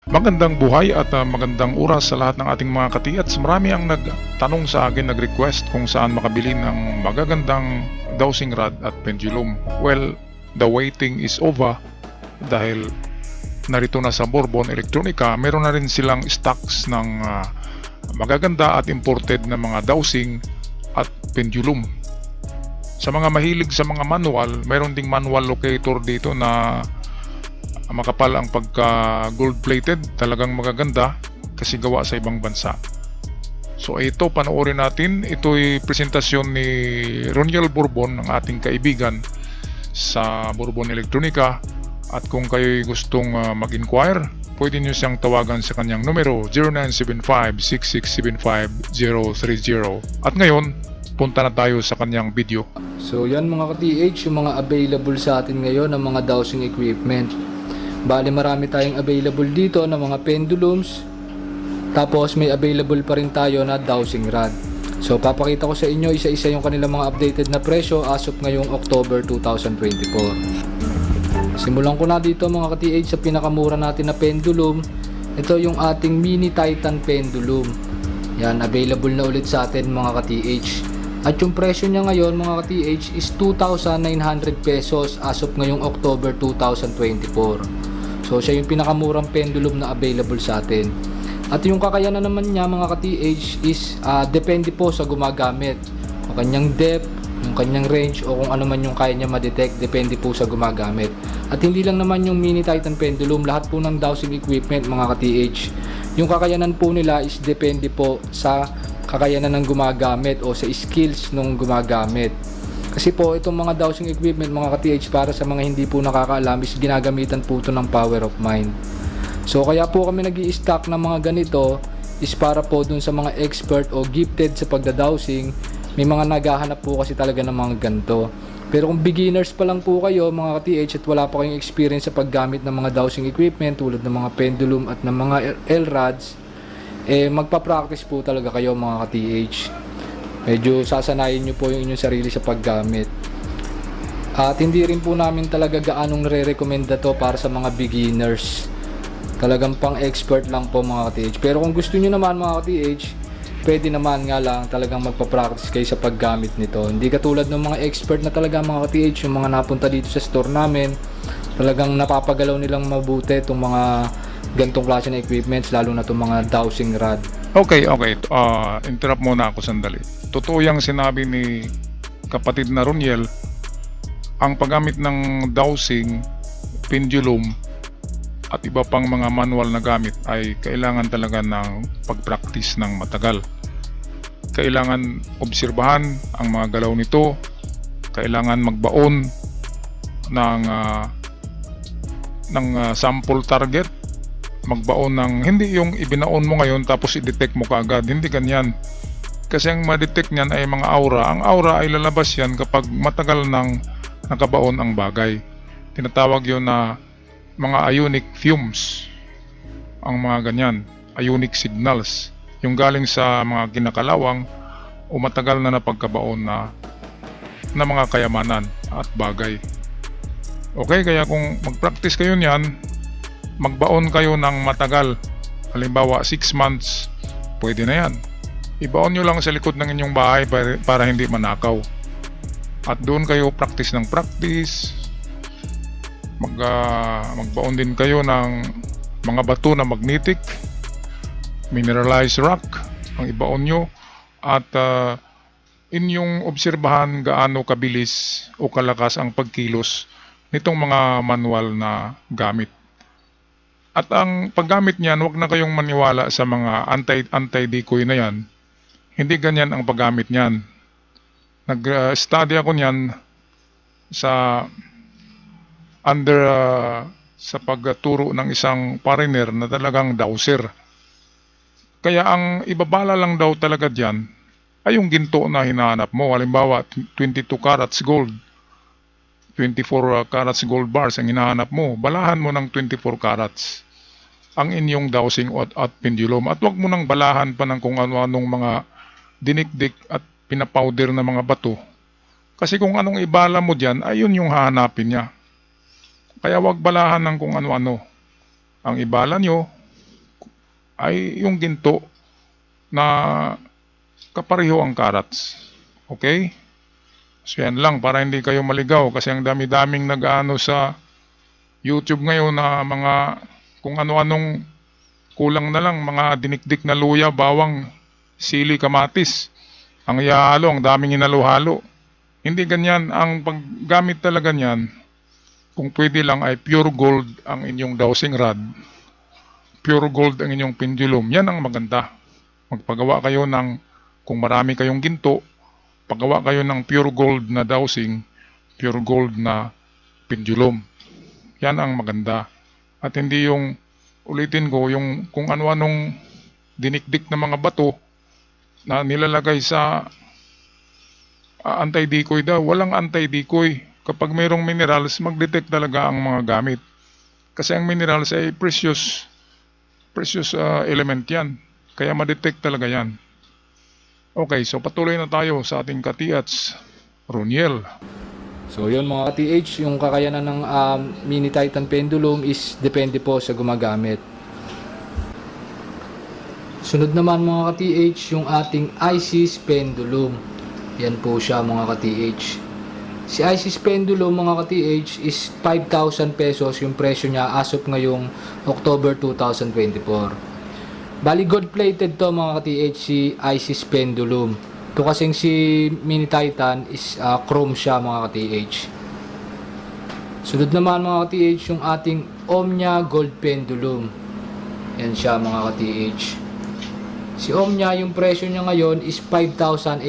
Magandang buhay at magandang oras sa lahat ng ating mga katiats. Marami ang nagtanong sa akin, nag-request kung saan makabili ng magagandang dowsing rod at pendulum. Well, the waiting is over dahil narito na sa Bourbon Electronica. Meron na rin silang stocks ng magaganda at imported na mga dowsing at pendulum. Sa mga mahilig sa mga manual, mayroon ding manual locator dito na makapal ang pagka gold plated, talagang magaganda kasi gawa sa ibang bansa. So ito, panoorin natin. Ito'y presentasyon ni Roniel Bourbon, ng ating kaibigan sa Bourbon Electronica. At kung kayo'y gustong mag-inquire, pwede nyo siyang tawagan sa kanyang numero 0975-6675-030. At ngayon, punta na tayo sa kanyang video. So yan mga ka-TH, yung mga available sa atin ngayon ng mga dowsing equipment. Bali marami tayong available dito ng mga pendulums. Tapos may available pa rin tayo na dowsing rod. So papakita ko sa inyo isa-isa yung kanilang mga updated na presyo as of ngayong October 2024. Simulan ko na dito mga ka-TH sa pinakamura natin na pendulum. Ito yung ating mini Titan pendulum. Yan, available na ulit sa atin mga ka-TH. At yung presyo niya ngayon mga ka-TH is 2,900 pesos as of ngayong October 2024. So siya yung pinakamurang pendulum na available sa atin. At yung kakayanan naman niya mga ka-TH is depende po sa gumagamit. Yung kanyang depth, yung kanyang range, o kung ano man yung kaya niya ma-detect, depende po sa gumagamit. At hindi lang naman yung mini Titan pendulum, lahat po ng dowsing equipment mga ka-TH, yung kakayanan po nila is depende po sa kakayanan ng gumagamit o sa skills ng gumagamit. Kasi po itong mga dowsing equipment mga ka-TH, para sa mga hindi po nakakaalam, is ginagamitan po ito ng power of mind. So kaya po kami nag-i-stock ng mga ganito is para po dun sa mga expert o gifted sa pagdadowsing. May mga naghahanap po kasi talaga ng mga ganito. Pero kung beginners pa lang po kayo mga ka-TH at wala pa kayong experience sa paggamit ng mga dowsing equipment tulad ng mga pendulum at ng mga L-rods, magpa-practice po talaga kayo mga ka-TH. Medyo sasanayin nyo po yung inyong sarili sa paggamit. At hindi rin po namin talaga gaanong nare-recommenda to para sa mga beginners. Talagang pang expert lang po mga ka-TH. Pero kung gusto nyo naman mga ka-TH, pwede naman nga lang talagang magpa-practice kayo sa paggamit nito. Hindi katulad ng mga expert na talaga mga ka-TH, yung mga napunta dito sa store namin, talagang napapagalaw nilang mabuti itong mga gantong klase na equipments, lalo na itong mga dowsing rod. Okay. Interrupt muna ako sandali. Totoo yung sinabi ni kapatid na Roniel, ang paggamit ng dowsing, pendulum at iba pang mga manual na gamit ay kailangan talaga ng pag-practice ng matagal. Kailangan obserbahan ang mga galaw nito, kailangan magbaon ng sample target, magbaon ng hindi yung ibinaon mo ngayon tapos i-detect mo kaagad, hindi ganyan. Kasi ang ma-detect niyan ay mga aura. Ang aura ay lalabas yan kapag matagal nang nakabaon ang bagay. Tinatawag yun na mga ionic fumes. Ang mga ganyan, ionic signals, yung galing sa mga kinakalawang o matagal na napagkabaon na mga kayamanan at bagay. Okay, kaya kung mag-practice kayo niyan, magbaon kayo ng matagal. Halimbawa 6 months, pwede na yan. Ibaon nyo lang sa likod ng inyong bahay para hindi manakaw. At doon kayo practice ng practice. Magbaon din kayo ng mga bato na magnetic, mineralized rock ang ibaon nyo. At inyong obserbahan gaano kabilis o kalakas ang pagkilos nitong mga manual na gamit. At ang paggamit niyan, huwag na kayong maniwala sa mga anti-decoy na yan. Hindi ganyan ang paggamit niyan. Nag-study ako niyan sa sa pagturo ng isang foreigner na talagang dowser. Kaya ang ibabala lang daw talaga diyan ay yung ginto na hinahanap mo. Halimbawa 22 carats gold, 24 carats gold bars ang hinahanap mo. Balahan mo ng 24 carats ang inyong dowsing at pendulum. At wag mo nang balahan pa ng kung ano-anong mga dinikdik at pinapowder na mga bato. Kasi kung anong ibala mo dyan, ayun yung hahanapin niya. Kaya wag balahan ng kung ano-ano. Ang ibala nyo, ay yung ginto na kapareho ang carats. Okay? So yan lang para hindi kayo maligaw kasi ang dami-daming nag-ano sa YouTube ngayon na mga kung ano-anong kulang na lang, mga dinikdik na luya, bawang, sili, kamatis. Ang ihalo, ang daming inalo-halo. Hindi ganyan. Ang paggamit talaga niyan, kung pwede lang ay pure gold ang inyong dowsing rod. Pure gold ang inyong pendulum. Yan ang maganda. Magpagawa kayo ng, kung marami kayong ginto, paggawa kayo ng pure gold na dowsing, pure gold na pendulum. Yan ang maganda. At hindi yung, ulitin ko, yung kung ano-anong dinikdik na mga bato na nilalagay sa anti-decoy daw. Walang anti-decoy. Kapag mayroong minerals, mag-detect talaga ang mga gamit. Kasi ang minerals ay precious element yan. Kaya ma-detect talaga yan. Okay, so patuloy na tayo sa ating katiats, Roniel. So yun mga ka-TH, yung kakayanan ng Mini Titan pendulum is depende po sa gumagamit. Sunod naman mga ka-TH, yung ating ISIS pendulum. Yan po siya mga ka-TH. Si ISIS pendulum mga ka-TH is 5,000 pesos yung presyo niya as of ngayong October 2024. Bali gold plated to mga ka-TH si ISIS pendulum. Ito kasing si Mini Titan is chrome siya mga ka-TH. Sunod naman mga ka-TH yung ating Omnia gold pendulum. Yan siya mga ka-TH. Si Omnia, yung presyo niya ngayon is 5,800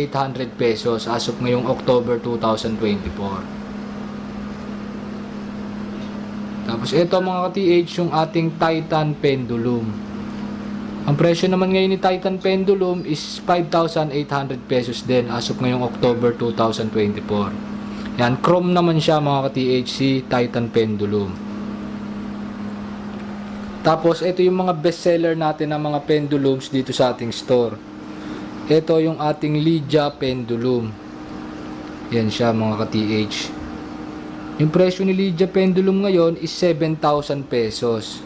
pesos as of ngayong October 2024. Tapos ito mga ka-TH yung ating Titan pendulum. Ang presyo naman ngayon ni Titan pendulum is 5,800 pesos din as of ngayong October 2024. Yan, chrome naman siya mga ka-TH si Titan pendulum. Tapos, ito yung mga bestseller natin na mga pendulums dito sa ating store. Ito yung ating Lydia pendulum. Yan siya mga ka-TH. Yung presyo ni Lydia pendulum ngayon is 7,000 pesos.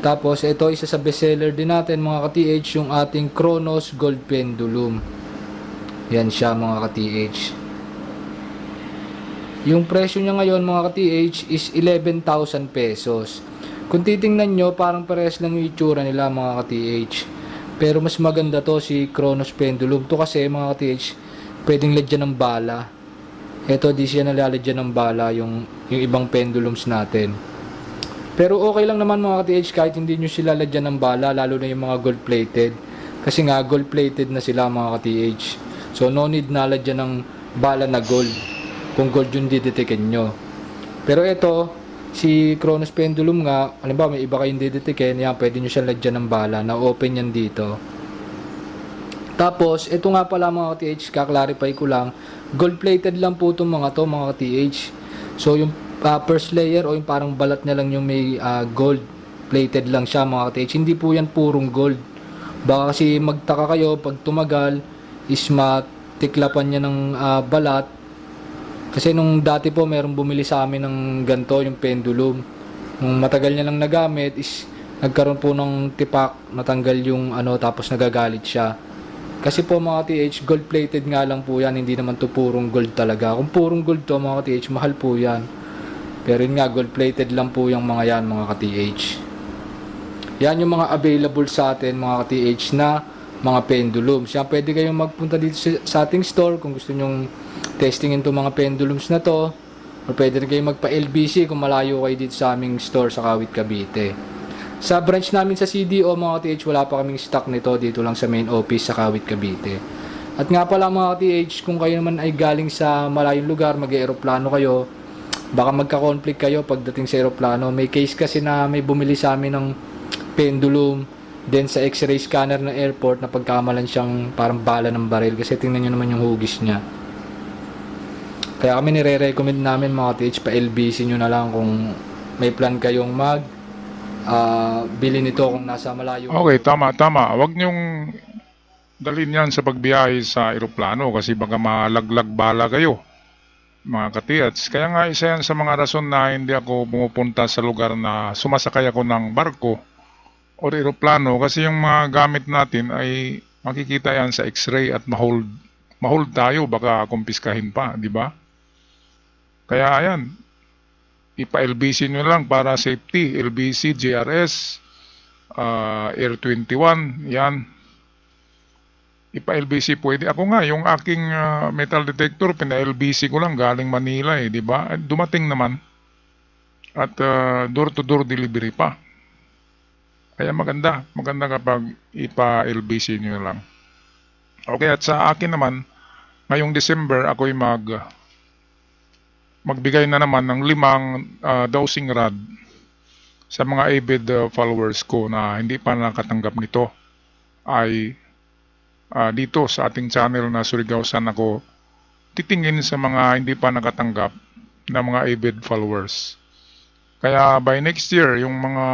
Tapos, ito isa sa bestseller din natin mga ka-TH, yung ating Kronos gold pendulum. Yan siya mga ka-TH. Yung presyo niya ngayon mga ka-TH is 11,000 pesos. Kung titingnan nyo, parang parehas lang yung itsura nila mga ka-TH. Pero mas maganda to si Kronos pendulum. To kasi mga ka-TH, pwedeng lagyan ng bala. Ito di siya nalalagyan ng bala yung ibang pendulums natin. Pero okay lang naman mga ka-TH kahit hindi nyo sila lagyan ng bala, lalo na yung mga gold plated. Kasi nga gold plated na sila mga ka-TH. So no need na lagyan ng bala na gold kung gold yung didetikin nyo. Pero ito, si Kronos pendulum nga, halimbawa may iba kayong didetikin, yan, pwede nyo siya lagyan ng bala, na open yan dito. Tapos, ito nga pala mga ka-TH, kaklarify ko lang, gold plated lang po itong mga to mga ka-TH. So yung first layer o yung parang balat niya lang yung may gold plated lang siya mga ka-TH, hindi po yan purong gold. Baka kasi magtaka kayo pag tumagal is matiklapan niya ng balat. Kasi nung dati po merong bumili sa amin ng ganto yung pendulum. Nung matagal niya lang nagamit is nagkaroon po ng tipak, natanggal yung tapos nagagalit siya. Kasi po mga TH, gold plated nga lang po yan, hindi naman to purong gold talaga. Kung purong gold to mga TH, mahal po yan. Pero yun nga, gold plated lang po yung mga yan mga ka-TH. Yan yung mga available sa atin mga ka-TH na mga pendulums. Yan, pwede kayong magpunta dito sa ating store kung gusto nyong testingin itong mga pendulums na to, o pwede rin kayo magpa-LBC kung malayo kayo dito sa aming store sa Kawit, Cavite. Sa branch namin sa CDO mga TH, wala pa kaming stock nito, dito lang sa main office sa Kawit, Cavite. At nga pala mga TH, kung kayo naman ay galing sa malayong lugar, mag-aeroplano kayo, baka magka-conflict kayo pagdating sa aeroplano. May case kasi na may bumili sa amin ng pendulum, then sa x-ray scanner ng airport na pagkamalan siyang parang bala ng baril, kasi tingnan nyo naman yung hugis niya. Kaya kami nire-recommend namin mga TH, pa-LBC nyo na lang kung may plan kayong bili nito kung nasa malayo. Okay, tama. Huwag nyong dalhin yan sa pagbiyahe sa eroplano kasi baka malaglag bala kayo. mga katiats. Kaya nga isa yan sa mga rason na hindi ako pumupunta sa lugar na sumasakay ako ng barko o eroplano, kasi yung mga gamit natin ay makikita yan sa x-ray at mahold tayo, baka kumpiskahin pa, di ba? Kaya ayan, ipa-LBC nyo lang para safety. LBC, GRS, Air 21, yan. Ipa-LBC pwede. Ako nga, yung aking metal detector, pina-LBC ko lang galing Manila di ba? Dumating naman. At door-to-door delivery pa. Kaya maganda kapag ipa-LBC nyo lang. Okay, at sa akin naman, ngayong December, ako'y magbigay na naman ng 5 dowsing rod sa mga avid followers ko na hindi pa nakatanggap nito. Ay dito sa ating channel na Surigao-san ako titingin sa mga hindi pa nakatanggap na mga avid followers. Kaya by next year, yung mga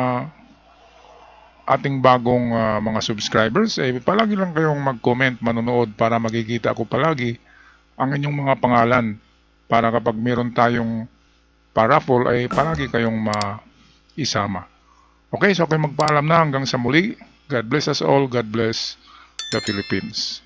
ating bagong mga subscribers, palagi lang kayong mag-comment, manonood para makikita ko palagi ang inyong mga pangalan. Para kapag meron tayong paraffle ay palagi kayong maisama. Okay, so ako'y magpaalam na hanggang sa muli. God bless us all. God bless the Philippines.